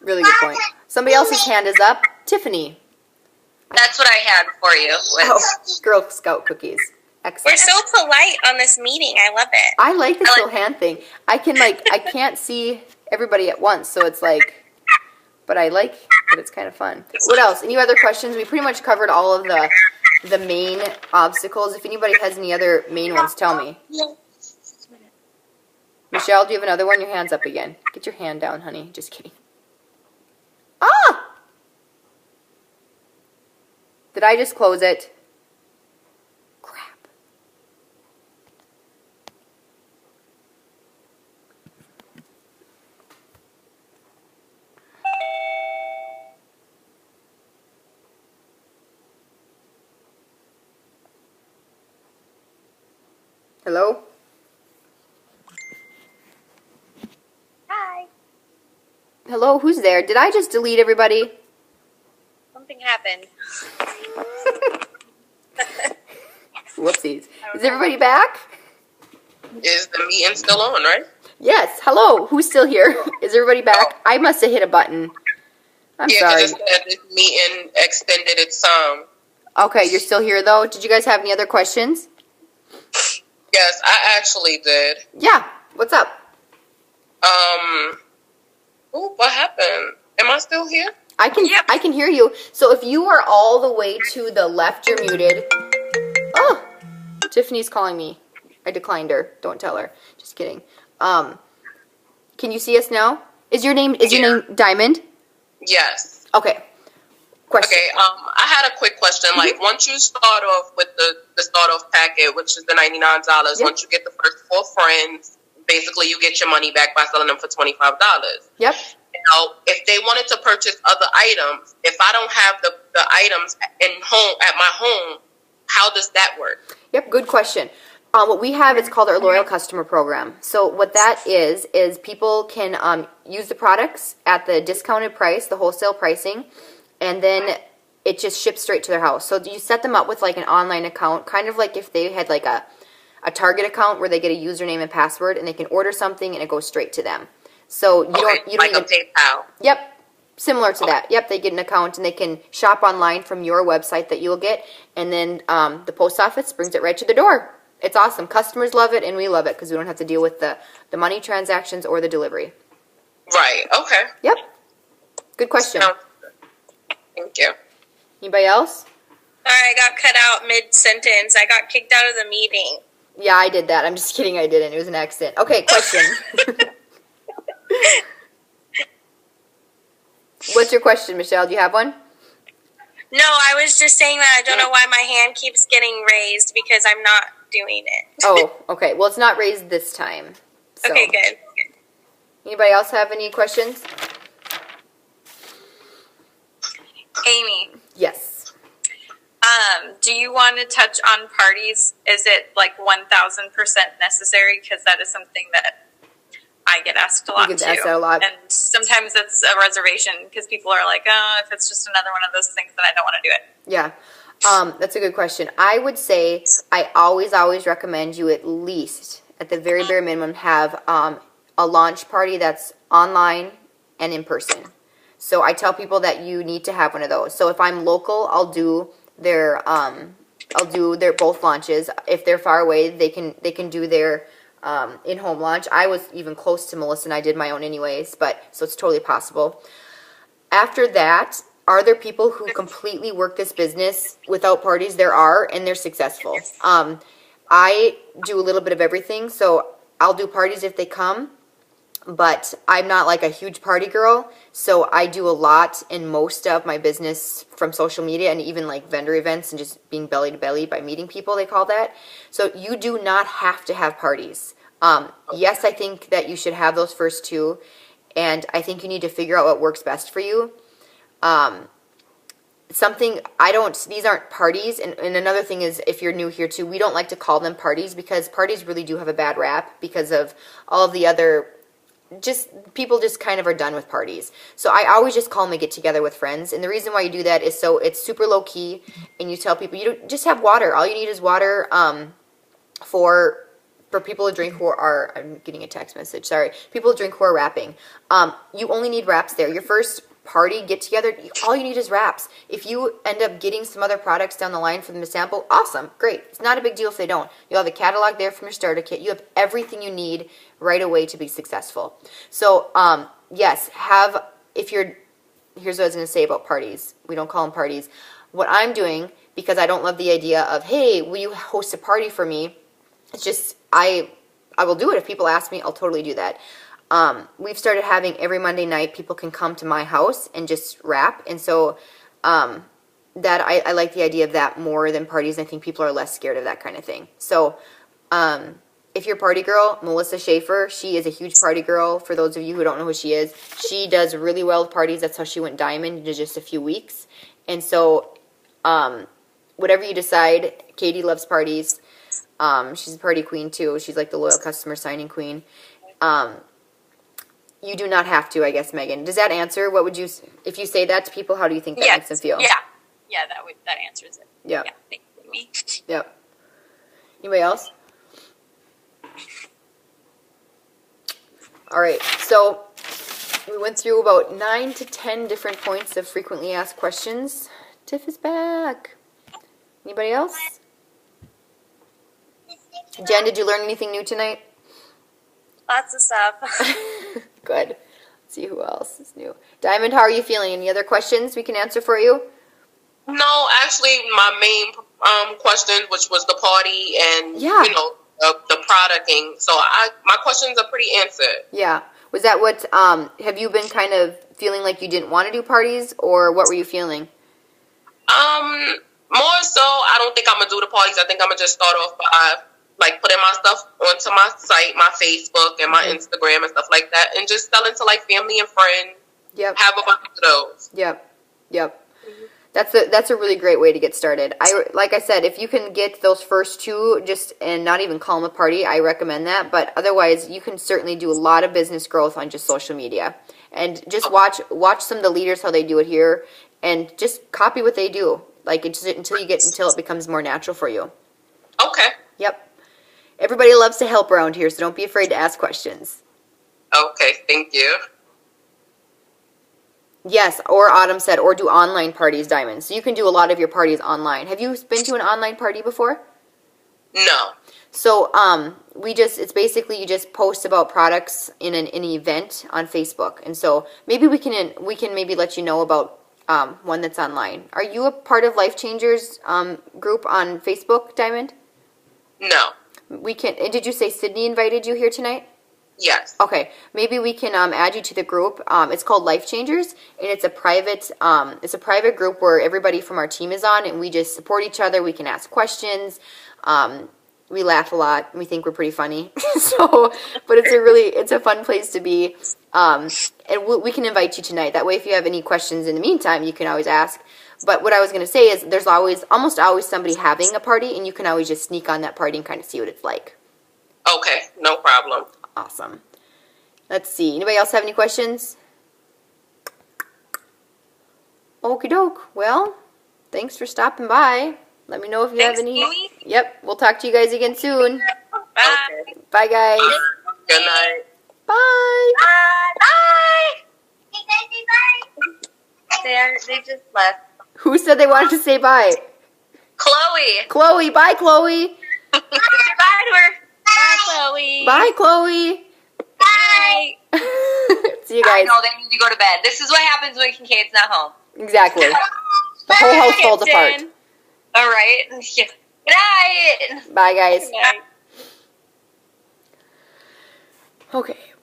Really good point. Somebody else's hand is up. Tiffany. That's what I had for you. Girl Scout cookies. Excellent. We're so polite on this meeting. I love it. I like this little hand thing. I can't see everybody at once, so it's like, but it's kind of fun. What else? Any other questions? We pretty much covered all of the main obstacles. If anybody has any other main ones, tell me. Michelle, do you have another one? Your hand's up again. Get your hand down, honey. Just kidding. Ah! Did I just close it? Crap. Hello? Hi. Hello, who's there? Did I just delete everybody? Something happened. Whoopsies. Is everybody back? Is the meeting still on, right? Yes. Hello. Who's still here? Is everybody back? I must have hit a button. I'm sorry. Yeah, because it said this meeting extended its Okay, you're still here though. Did you guys have any other questions? Yes, I actually did. Yeah. What's up? What happened? Am I still here? I can hear you. So if you are all the way to the left, you're muted. Oh, Tiffany's calling me. I declined her. Don't tell her. Just kidding. Can you see us now? Is your name Diamond? Yes. Okay. Question. Okay. I had a quick question. Mm-hmm. Like, once you start off with the start off packet, which is the $99, Yep. once you get the first 4 friends, basically you get your money back by selling them for $25. Yep. Now, if they wanted to purchase other items, if I don't have the items at my home, how does that work? Yep, good question. What we have is called our loyal customer program. So what that is people can use the products at the discounted price, the wholesale pricing, and then it just ships straight to their house. So you set them up with like an online account, kind of like if they had like a Target account where they get a username and password and they can order something and it goes straight to them. So you don't like even, a PayPal. Yep, similar to that. Yep, they get an account and they can shop online from your website that you'll get, and then the post office brings it right to the door. It's awesome. Customers love it and we love it because we don't have to deal with the money transactions or the delivery. Right. Okay. Yep. Good question. Thank you. Anybody else? Sorry, I got cut out mid-sentence. I got kicked out of the meeting. Yeah, I did that. I'm just kidding. I didn't. It was an accident. Okay, question. What's your question, Michelle? Do you have one? No, I was just saying that I don't know why my hand keeps getting raised because I'm not doing it. Oh, okay. Well, it's not raised this time. So. Okay, good. Anybody else have any questions? Amy. Yes. Do you want to touch on parties? Is it like 1,000% necessary? Because that is something that I get asked a lot too. Asked that a lot. And sometimes it's a reservation because people are like, oh, if it's just another one of those things, then I don't want to do it. Yeah. That's a good question. I would say I always recommend you at least, at the very bare minimum, have a launch party that's online and in person. So I tell people that you need to have one of those. So if I'm local, I'll do their both launches. If they're far away, they can do their in-home launch. I was even close to Melissa and I did my own anyways, so it's totally possible. After that, are there people who completely work this business without parties? There are, and they're successful. I do a little bit of everything, so I'll do parties if they come, but I'm not like a huge party girl, so I do a lot in most of my business from social media and even like vendor events and just being belly to belly by meeting people, they call that. So you do not have to have parties. Yes, I think that you should have those first 2, and I think you need to figure out what works best for you. These aren't parties, and another thing is, if you're new here too, we don't like to call them parties because parties really do have a bad rap because of all of the other, people just kind of are done with parties. So I always just call them a get together with friends, and the reason why you do that is so it's super low key, and you tell people you just have water. All you need is water for for people who drink who are, I'm getting a text message, sorry. People who drink who are wrapping. You only need wraps there. Your first party, get together, all you need is wraps. If you end up getting some other products down the line for them to sample, awesome, great. It's not a big deal if they don't. You'll have a catalog there from your starter kit. You have everything you need right away to be successful. So, yes, here's what I was going to say about parties. We don't call them parties. What I'm doing, because I don't love the idea of, hey, will you host a party for me? It's just, I will do it. If people ask me, I'll totally do that. We've started having every Monday night, people can come to my house and just wrap. And so that I like the idea of that more than parties. I think people are less scared of that kind of thing. So if you're a party girl, Melissa Schaefer, she is a huge party girl. For those of you who don't know who she is, she does really well with parties. That's how she went diamond in just a few weeks. And so whatever you decide, Katie loves parties. She's a party queen too. She's like the loyal customer signing queen. You do not have to, I guess, Megan. Does that answer? What would you, if you say that to people, how do you think that makes them feel? Yeah. Yeah, that answers it. Yep. Yeah. Thank you, Amy. Yep. Anybody else? All right. So we went through about 9 to 10 different points of frequently asked questions. Tiff is back. Anybody else? Jen, did you learn anything new tonight? Lots of stuff. Good. Let's see who else is new. Diamond, how are you feeling? Any other questions we can answer for you? No, actually, my main question, which was the party and the producting. So my questions are pretty answered. Yeah. Was that what? Have you been kind of feeling like you didn't want to do parties, or what were you feeling? More so, I don't think I'm gonna do the parties. I think I'm gonna just start off by like putting my stuff onto my site, my Facebook and my Instagram and stuff like that, and just selling to like family and friends. Yep. Have a bunch of those. Yep. Mm-hmm. That's a really great way to get started. Like I said, if you can get those first two and not even call them a party, I recommend that. But otherwise, you can certainly do a lot of business growth on just social media, and just watch some of the leaders how they do it here, and just copy what they do. Like until it becomes more natural for you. Okay. Yep. Everybody loves to help around here, so don't be afraid to ask questions. Okay, thank you. Yes, or Autumn said, or do online parties, Diamond. So you can do a lot of your parties online. Have you been to an online party before? No. So it's basically you just post about products in an event on Facebook, and so maybe we can maybe let you know about one that's online. Are you a part of Life Changers group on Facebook, Diamond? No. We can. And did you say Sydney invited you here tonight? Yes. Okay. Maybe we can add you to the group. It's called Life Changers, and it's a private group where everybody from our team is on, and we just support each other. We can ask questions. We laugh a lot. And we think we're pretty funny. But it's a fun place to be. And we can invite you tonight. That way, if you have any questions in the meantime, you can always ask. But what I was going to say is there's almost always somebody having a party, and you can always just sneak on that party and kind of see what it's like. Okay, no problem. Awesome. Let's see. Anybody else have any questions? Okie doke. Well, thanks for stopping by. Let me know if you have any. Amy. Yep, we'll talk to you guys again soon. Bye. Okay. Bye, guys. Good night. Bye. Bye. They just left. Who said they wanted to say bye? Chloe. Chloe. Bye, Chloe. Bye to her. Bye, Chloe. Bye, Chloe. Bye. See you guys. No, they need to go to bed. This is what happens when Kincaid's not home. Exactly. The whole house falls apart. All right. Good night. Bye, guys. Good night. Okay.